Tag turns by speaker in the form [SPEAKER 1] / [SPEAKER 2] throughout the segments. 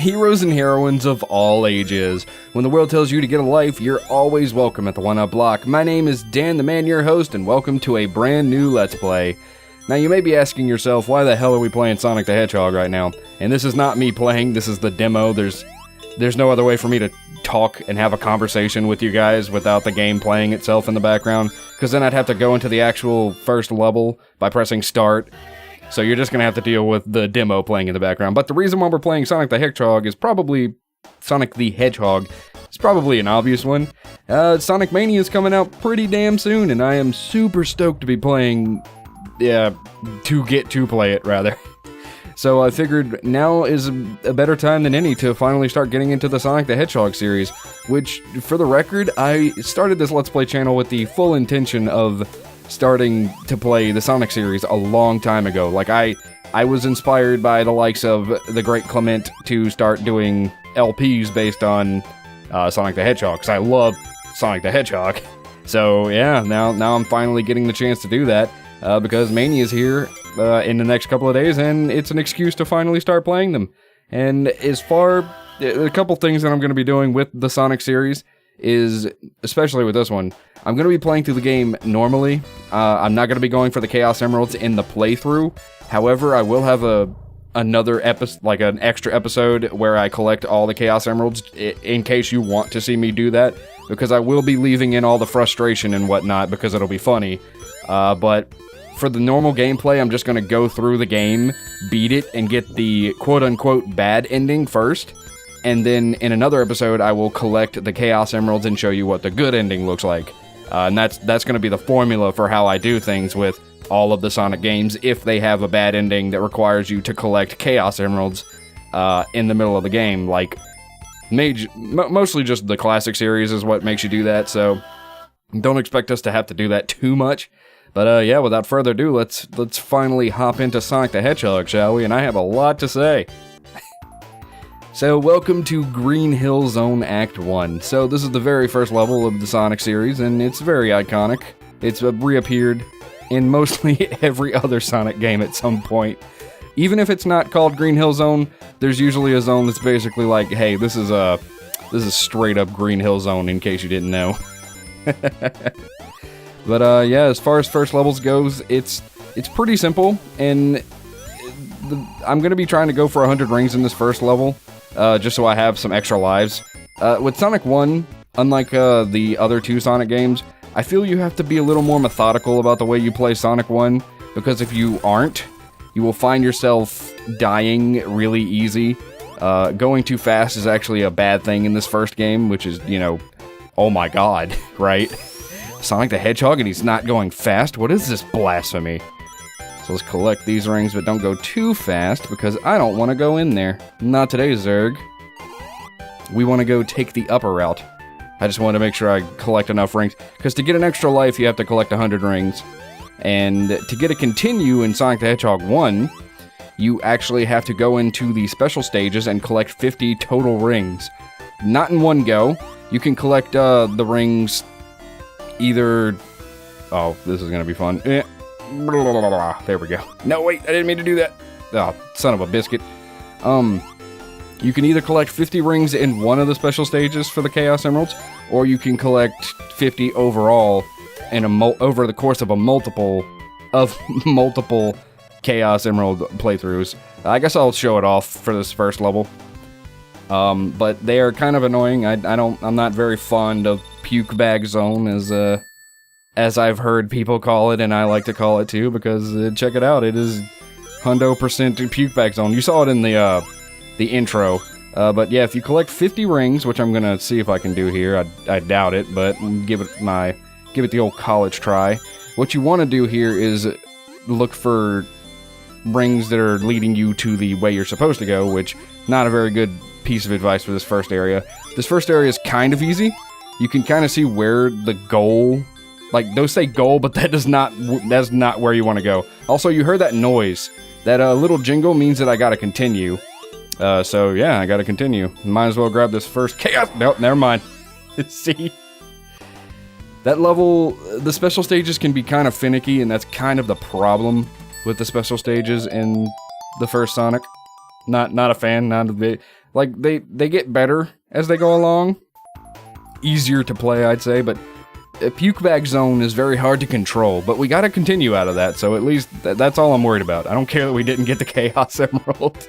[SPEAKER 1] Heroes and heroines of all ages. When the world tells you to get a life, you're always welcome at the One Up Block. My name is Dan the Man, your host, and welcome to a brand new Let's Play. Now you may be asking yourself, why the hell are we playing Sonic the Hedgehog right now? And this is not me playing, this is the demo. There's no other way for me to talk and have a conversation with you guys without the game playing itself in the background, because then I'd have to go into the actual first level by pressing start. So you're just going to have to deal with the demo playing in the background. But the reason why we're playing Sonic the Hedgehog is probably... Sonic the Hedgehog. It's probably an obvious one. Sonic Mania is coming out pretty damn soon, and I am super stoked to be playing... to get to play it, rather. So I figured now is a better time than any to finally start getting into the Sonic the Hedgehog series, which, for the record, I started this Let's Play channel with the full intention of starting to play the Sonic series a long time ago. Like, I was inspired by the likes of the great Clement to start doing LPs based on Sonic the Hedgehog, because I love Sonic the Hedgehog. So yeah, now I'm finally getting the chance to do that, because Mania is here in the next couple of days, and it's an excuse to finally start playing them. And a couple things that I'm going to be doing with the Sonic series is, especially with this one, I'm going to be playing through the game normally. I'm not going to be going for the Chaos Emeralds in the playthrough. However, I will have another episode, like an extra episode, where I collect all the Chaos Emeralds in case you want to see me do that, because I will be leaving in all the frustration and whatnot because it'll be funny. But for the normal gameplay, I'm just going to go through the game, beat it, and get the quote-unquote bad ending first. And then in another episode, I will collect the Chaos Emeralds and show you what the good ending looks like. And that's going to be the formula for how I do things with all of the Sonic games, if they have a bad ending that requires you to collect Chaos Emeralds in the middle of the game. Like, mostly just the classic series is what makes you do that, so don't expect us to have to do that too much. But yeah, without further ado, let's finally hop into Sonic the Hedgehog, shall we? And I have a lot to say. So, welcome to Green Hill Zone Act 1. So, this is the very first level of the Sonic series, and it's very iconic. It's reappeared in mostly every other Sonic game at some point. Even if it's not called Green Hill Zone, there's usually a zone that's basically like, hey, this is straight up Green Hill Zone, in case you didn't know. But yeah, as far as first levels goes, it's pretty simple, and I'm going to be trying to go for 100 rings in this first level, just so I have some extra lives. With Sonic 1, unlike the other two Sonic games, I feel you have to be a little more methodical about the way you play Sonic 1, because if you aren't, you will find yourself dying really easy. Going too fast is actually a bad thing in this first game, which is, oh my god, right? Sonic the Hedgehog and he's not going fast? What is this blasphemy? So let's collect these rings, but don't go too fast, because I don't want to go in there. Not today, Zerg. We want to go take the upper route. I just want to make sure I collect enough rings, because to get an extra life, you have to collect 100 rings. And to get a continue in Sonic the Hedgehog 1, you actually have to go into the special stages and collect 50 total rings. Not in one go. You can collect the rings either... Oh, this is going to be fun. There we go. No, wait, I didn't mean to do that. Oh, son of a biscuit. You can either collect 50 rings in one of the special stages for the Chaos Emeralds, or you can collect 50 overall in over the course of multiple Chaos Emerald playthroughs. I guess I'll show it off for this first level. But they are kind of annoying. I'm not very fond of Puke Bag Zone, as I've heard people call it, and I like to call it too, because check it out, it is 100% Puke Bag Zone. You saw it in the intro. But yeah, if you collect 50 rings, which I'm gonna see if I can do here, I doubt it, but give it the old college try. What you want to do here is look for rings that are leading you to the way you're supposed to go, which, not a very good piece of advice for this first area. This first area is kind of easy. You can kind of see where the goal... Like, those say goal, but that's not where you want to go. Also, you heard that noise. That little jingle means that I gotta continue. So yeah, I gotta continue. Might as well grab this first chaos. Nope, never mind. See? That level, the special stages can be kind of finicky, and that's kind of the problem with the special stages in the first Sonic. Not a fan, Like, they get better as they go along. Easier to play, I'd say, but a puke bag zone is very hard to control, but we gotta continue out of that, so at least that's all I'm worried about. I don't care that we didn't get the Chaos Emerald.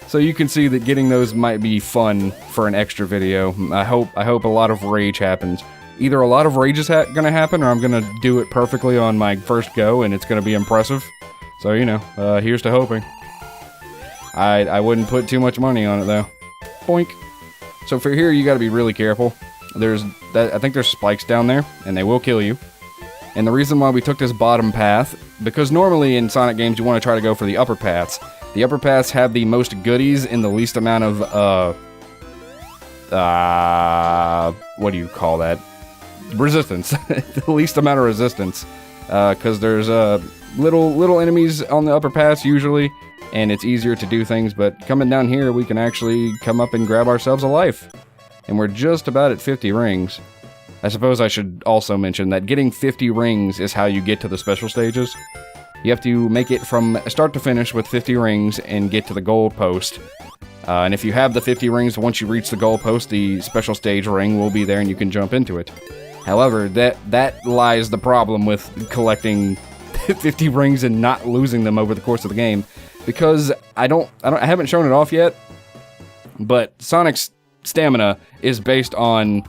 [SPEAKER 1] So you can see that getting those might be fun for an extra video. I hope a lot of rage happens. Either a lot of rage is gonna happen, or I'm gonna do it perfectly on my first go, and it's gonna be impressive. So, you know, here's to hoping. I wouldn't put too much money on it, though. Boink. So for here, you gotta be really careful. I think there's spikes down there, and they will kill you. And the reason why we took this bottom path, because normally in Sonic games you want to try to go for the upper paths. The upper paths have the most goodies in the least amount of, what do you call that? Resistance. The least amount of resistance. Because there's, little enemies on the upper paths usually, and it's easier to do things, but coming down here we can actually come up and grab ourselves a life. And we're just about at 50 rings. I suppose I should also mention that getting 50 rings is how you get to the special stages. You have to make it from start to finish with 50 rings and get to the goal post. And if you have the 50 rings, once you reach the goal post, the special stage ring will be there and you can jump into it. However, that lies the problem with collecting 50 rings and not losing them over the course of the game. Because I haven't shown it off yet, but Sonic's stamina is based on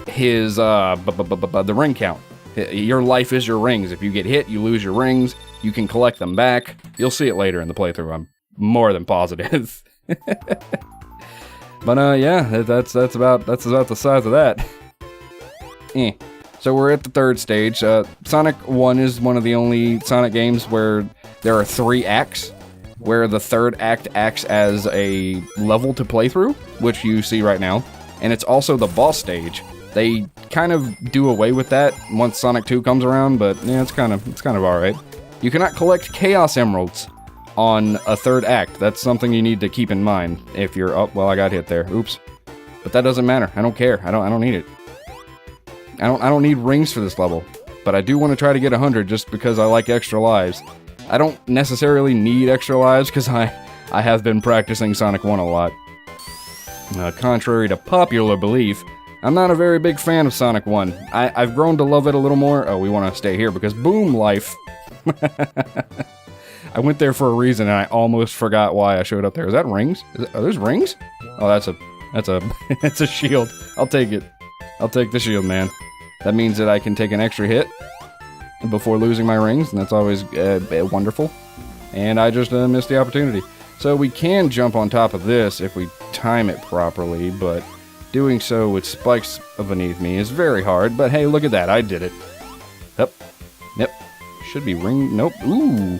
[SPEAKER 1] his the ring count. Your life is your rings. If you get hit, you lose your rings. You can collect them back. You'll see it later in the playthrough. I'm more than positive. But yeah, that's about the size of that. So we're at the third stage. Sonic 1 is one of the only Sonic games where there are 3 acts, where the third act acts as a level to play through, which you see right now, and it's also the boss stage. They kind of do away with that once Sonic 2 comes around, but yeah, it's kind of alright. You cannot collect Chaos Emeralds on a third act. That's something you need to keep in mind if you're... Oh, well, I got hit there. Oops. But that doesn't matter. I don't care. I don't need it. I don't need rings for this level, but I do want to try to get 100 just because I like extra lives. I don't necessarily need extra lives because I have been practicing Sonic 1 a lot. Contrary to popular belief, I'm not a very big fan of Sonic 1. I've grown to love it a little more. Oh, we want to stay here because boom, life. I went there for a reason and I almost forgot why I showed up there. Is that rings? Are those rings? Oh, that's it's a shield. I'll take it. I'll take the shield, man. That means that I can take an extra hit before losing my rings, and that's always wonderful. And I just missed the opportunity. So we can jump on top of this if we time it properly, but doing so with spikes beneath me is very hard. But hey, look at that, I did it. Yep. Should be ring, nope, ooh.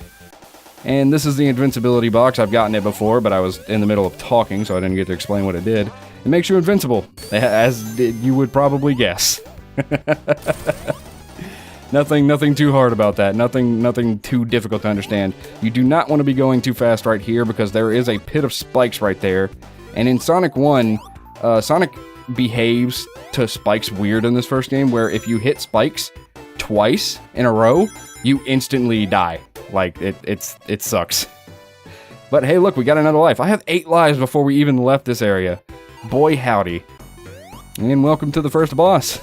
[SPEAKER 1] And this is the invincibility box. I've gotten it before, but I was in the middle of talking, so I didn't get to explain what it did. It makes you invincible, as you would probably guess. Nothing too hard about that. Nothing too difficult to understand. You do not want to be going too fast right here because there is a pit of spikes right there. And in Sonic 1, Sonic behaves to spikes weird in this first game, where if you hit spikes twice in a row, you instantly die. Like, it sucks. But hey, look, we got another life. I have 8 lives before we even left this area. Boy howdy. And welcome to the first boss.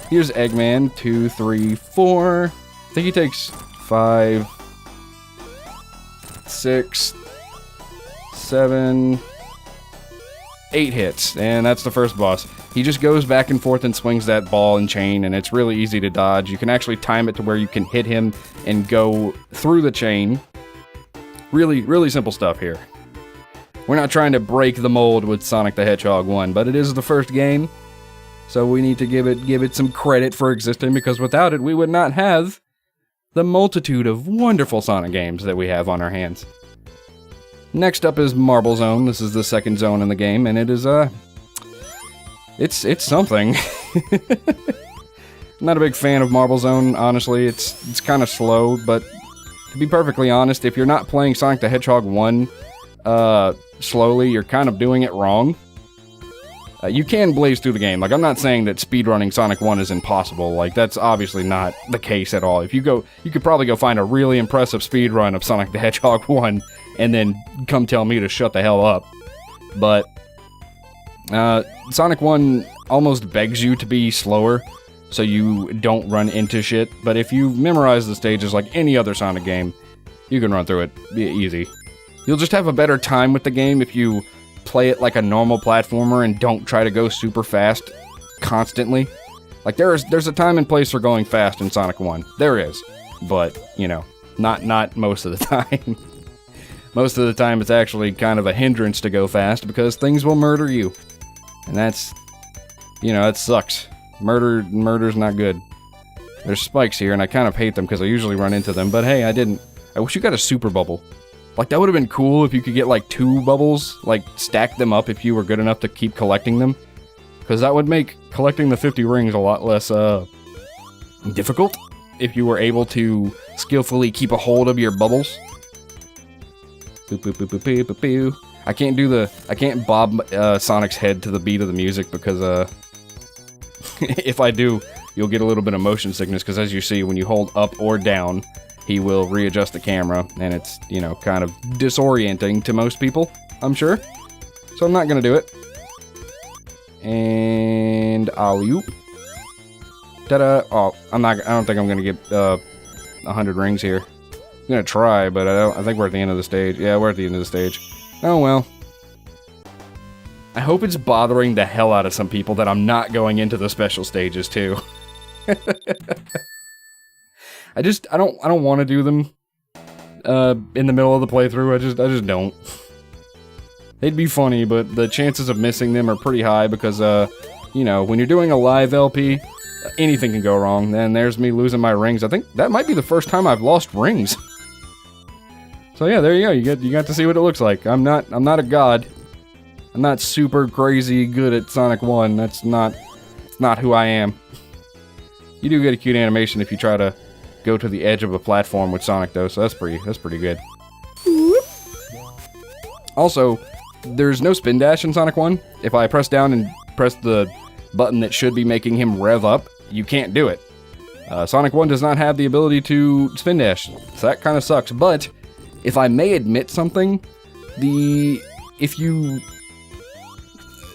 [SPEAKER 1] Here's Eggman, 2, 3, 4. I think he takes 5, 6, 7, 8 hits, and that's the first boss. He just goes back and forth and swings that ball and chain, and it's really easy to dodge. You can actually time it to where you can hit him and go through the chain. Really, really simple stuff here. We're not trying to break the mold with Sonic the Hedgehog 1, but it is the first game, so we need to give it some credit for existing, because without it, we would not have the multitude of wonderful Sonic games that we have on our hands. Next up is Marble Zone. This is the second zone in the game, and it is, it's something. I'm not a big fan of Marble Zone, honestly. It's kind of slow, but to be perfectly honest, if you're not playing Sonic the Hedgehog 1, slowly, you're kind of doing it wrong. You can blaze through the game. Like, I'm not saying that speedrunning Sonic 1 is impossible. Like, that's obviously not the case at all. If you could probably go find a really impressive speedrun of Sonic the Hedgehog 1 and then come tell me to shut the hell up. but Sonic 1 almost begs you to be slower so you don't run into shit, but if you memorize the stages like any other Sonic game, you can run through it easy. You'll just have a better time with the game if you play it like a normal platformer and don't try to go super fast constantly. Like, there's a time and place for going fast in Sonic 1. There is. But, you know, not most of the time. Most of the time it's actually kind of a hindrance to go fast because things will murder you. And that's, you know, that sucks. Murder's not good. There's spikes here and I kind of hate them because I usually run into them. But hey, I wish you got a super bubble. Like, that would have been cool if you could get like 2 bubbles, like stack them up if you were good enough to keep collecting them. Because that would make collecting the 50 rings a lot less, difficult if you were able to skillfully keep a hold of your bubbles. Boop, boop, boop, boop, boop, boop, boop. I can't bob Sonic's head to the beat of the music because, if I do, you'll get a little bit of motion sickness because as you see, when you hold up or down, he will readjust the camera, and it's, you know, kind of disorienting to most people, I'm sure. So I'm not gonna do it. And alley-oop. Ta-da! Oh, I don't think I'm gonna get 100 rings here. I'm gonna try, but I think we're at the end of the stage. Yeah, we're at the end of the stage. Oh well. I hope it's bothering the hell out of some people that I'm not going into the special stages too. I don't want to do them in the middle of the playthrough. I just don't. They'd be funny, but the chances of missing them are pretty high because, you know, when you're doing a live LP, anything can go wrong. Then there's me losing my rings. I think that might be the first time I've lost rings. So yeah, there you go. You got to see what it looks like. I'm not a god. I'm not super crazy good at Sonic 1. It's not who I am. You do get a cute animation if you try to go to the edge of a platform with Sonic though, so that's pretty good. Also, there's no spin dash in Sonic 1. If I press down and press the button that should be making him rev up, you can't do it. Sonic 1 does not have the ability to spin dash, so that kind of sucks. But, if I may admit something, if you...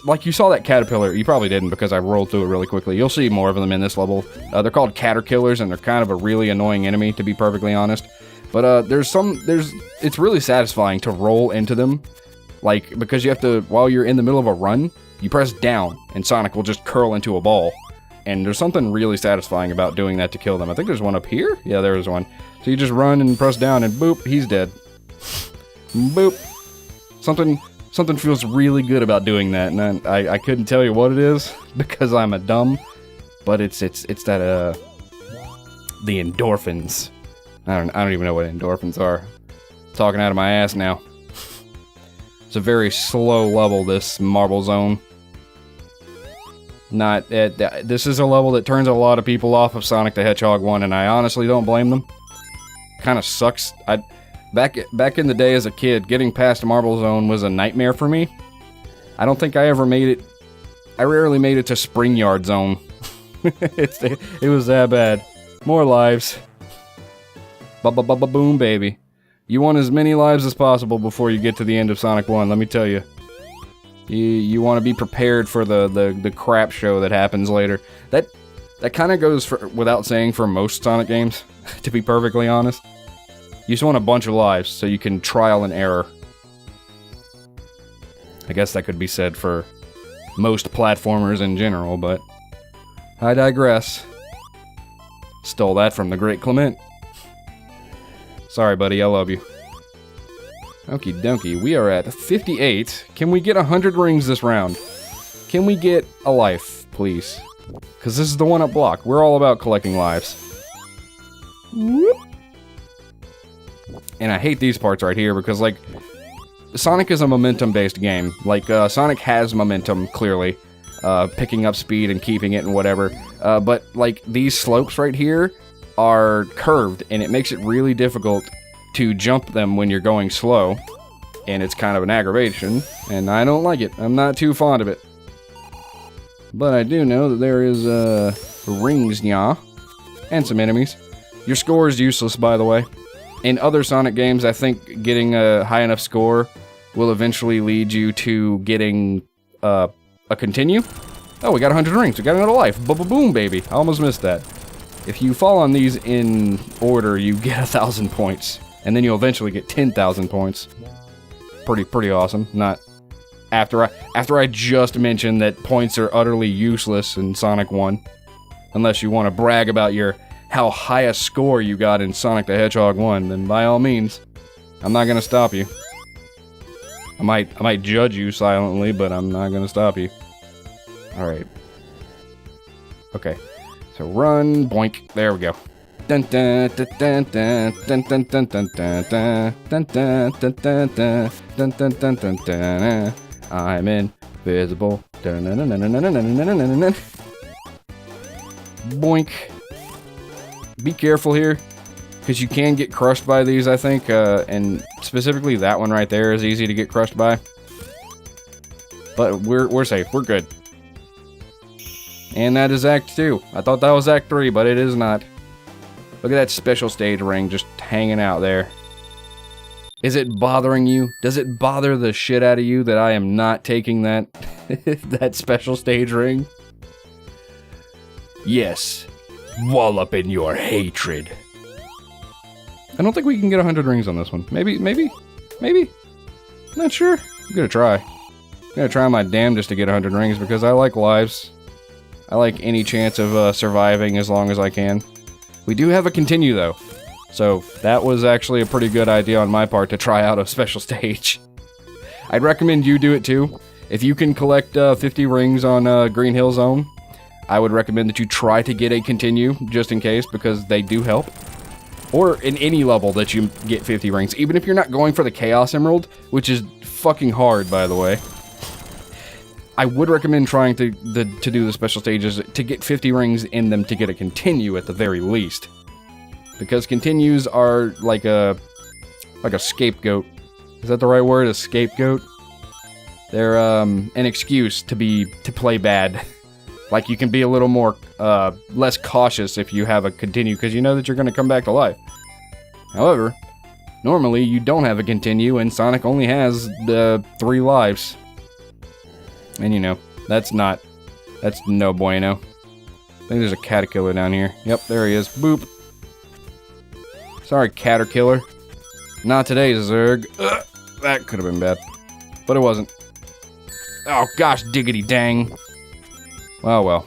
[SPEAKER 1] Like, you saw that caterpillar, you probably didn't because I rolled through it really quickly. You'll see more of them in this level. They're called caterkillers, and they're kind of a really annoying enemy, to be perfectly honest. But, it's really satisfying to roll into them. Like, because you have to, while you're in the middle of a run, you press down, and Sonic will just curl into a ball. And there's something really satisfying about doing that to kill them. I think there's one up here? Yeah, there is one. So you just run and press down, and boop, he's dead. Boop. Something feels really good about doing that, and I couldn't tell you what it is, because I'm a dumb, but it's that, the endorphins. I don't even know what endorphins are. Talking out of my ass now. It's a very slow level, this Marble Zone. This is a level that turns a lot of people off of Sonic the Hedgehog 1, and I honestly don't blame them. Kind of sucks. Back in the day as a kid, getting past Marble Zone was a nightmare for me. I don't think I ever made it. I rarely made it to Spring Yard Zone. It was that bad. More lives. Ba-ba-ba-ba-boom, baby. You want as many lives as possible before you get to the end of Sonic 1, let me tell you. You want to be prepared for the crap show that happens later. That kind of goes without saying for most Sonic games, to be perfectly honest. You just want a bunch of lives so you can trial and error. I guess that could be said for most platformers in general, but I digress. Stole that from the great Clement. Sorry, buddy, I love you. Okie dokie, we are at 58. Can we get 100 rings this round? Can we get a life, please? Because this is the one-up block. We're all about collecting lives. Whoop. And I hate these parts right here because, like, Sonic is a momentum-based game. Like, Sonic has momentum, clearly. Picking up speed and keeping it and whatever. But, like, these slopes right here are curved, and it makes it really difficult to jump them when you're going slow. And it's kind of an aggravation, and I don't like it. I'm not too fond of it. But I do know that there is, rings, nya. And some enemies. Your score is useless, by the way. In other Sonic games, I think getting a high enough score will eventually lead you to getting a continue. Oh, we got 100 rings. We got another life. Boom, baby. I almost missed that. If you fall on these in order, you get 1,000 points. And then you'll eventually get 10,000 points. Pretty awesome. Not after I just mentioned that points are utterly useless in Sonic 1. Unless you want to brag about how high a score you got in Sonic the Hedgehog 1, then by all means, I'm not gonna stop you. I might judge you silently, but I'm not gonna stop you. Alright. Okay. So run, boink. There we go. Dun dun dun dun dun dun dun dun dun dun dun dun dun dun dun dun dun dun dun. I'm invisible. Boink. Be careful here, because you can get crushed by these, I think, and specifically that one right there is easy to get crushed by. But we're safe. We're good. And that is Act 2. I thought that was Act 3, but it is not. Look at that special stage ring just hanging out there. Is it bothering you? Does it bother the shit out of you that I am not taking that that special stage ring? Yes. Wallop in your hatred. I don't think we can get 100 rings on this one. Maybe? Not sure. I'm gonna try. I'm gonna try my damnedest to get 100 rings because I like lives. I like any chance of surviving as long as I can. We do have a continue though, so that was actually a pretty good idea on my part to try out a special stage. I'd recommend you do it too. If you can collect 50 rings on Green Hill Zone, I would recommend that you try to get a continue, just in case, because they do help. Or in any level that you get 50 rings, even if you're not going for the Chaos Emerald, which is fucking hard, by the way. I would recommend trying to do the special stages to get 50 rings in them to get a continue at the very least. Because continues are like a scapegoat. Is that the right word? A scapegoat? They're an excuse to play bad. Like, you can be a little more, less cautious if you have a continue, because you know that you're going to come back to life. However, normally you don't have a continue, and Sonic only has the 3 lives. And you know, that's no bueno. I think there's a Caterkiller down here. Yep, there he is. Boop. Sorry, Caterkiller. Not today, Zerg. Ugh, that could have been bad. But it wasn't. Oh gosh, diggity dang. Well.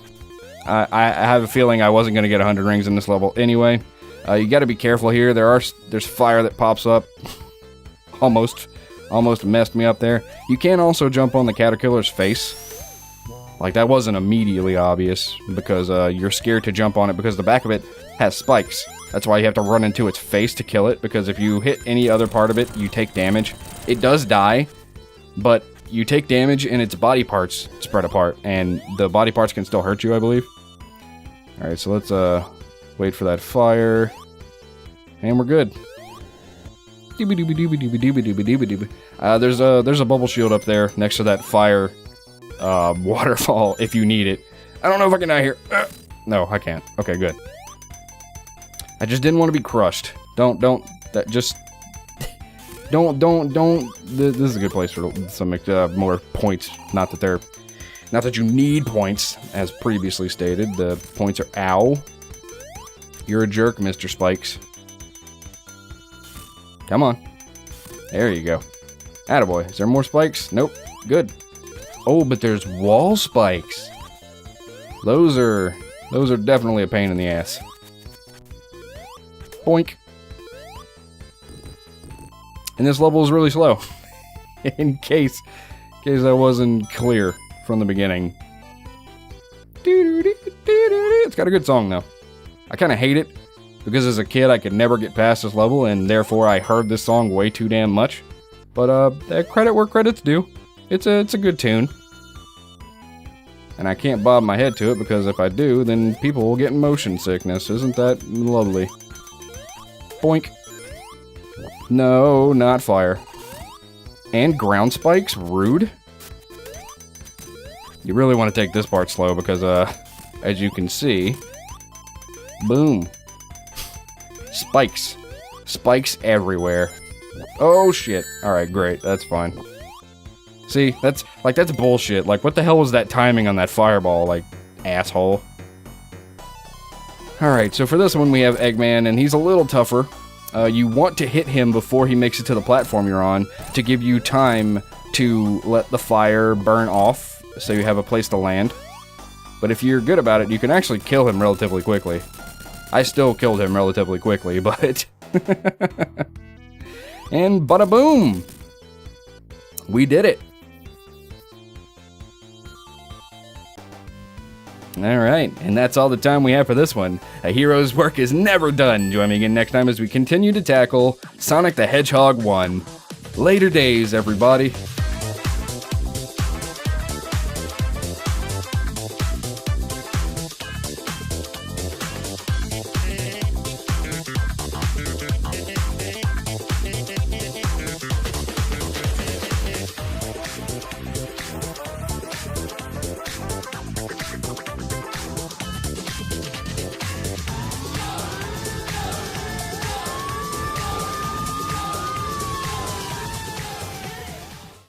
[SPEAKER 1] I have a feeling I wasn't going to get 100 rings in this level anyway. You got to be careful here. There's fire that pops up. Almost messed me up there. You can also jump on the Caterpillar's face. Like, that wasn't immediately obvious, because you're scared to jump on it because the back of it has spikes. That's why you have to run into its face to kill it, because if you hit any other part of it, you take damage. It does die, but you take damage and its body parts spread apart, and the body parts can still hurt you, I believe. Alright, so let's wait for that fire, and we're good. There's a bubble shield up there next to that fire waterfall if you need it. I don't know if I can die here. No, I can't. Okay, good. I just didn't want to be crushed. Don't. This is a good place for some more points. Not that you need points, as previously stated. The points are ow. You're a jerk, Mr. Spikes. Come on. There you go. Attaboy. Is there more spikes? Nope. Good. Oh, but there's wall spikes. Those are definitely a pain in the ass. Boink. And this level is really slow. in case I wasn't clear from the beginning. It's got a good song though. I kind of hate it, because as a kid I could never get past this level, and therefore I heard this song way too damn much. But credit where credit's due. It's a good tune. And I can't bob my head to it, because if I do, then people will get motion sickness. Isn't that lovely? Boink. No, not fire. And ground spikes? Rude. You really want to take this part slow, because as you can see, boom. Spikes. Spikes everywhere. Oh shit. Alright, great. That's fine. See, that's bullshit. Like, what the hell was that timing on that fireball? Like, asshole. Alright, so for this one we have Eggman, and he's a little tougher. You want to hit him before he makes it to the platform you're on to give you time to let the fire burn off so you have a place to land. But if you're good about it, you can actually kill him relatively quickly. I still killed him relatively quickly, but... And bada boom! We did it! Alright, and that's all the time we have for this one. A hero's work is never done. Join me again next time as we continue to tackle Sonic the Hedgehog 1. Later days, everybody.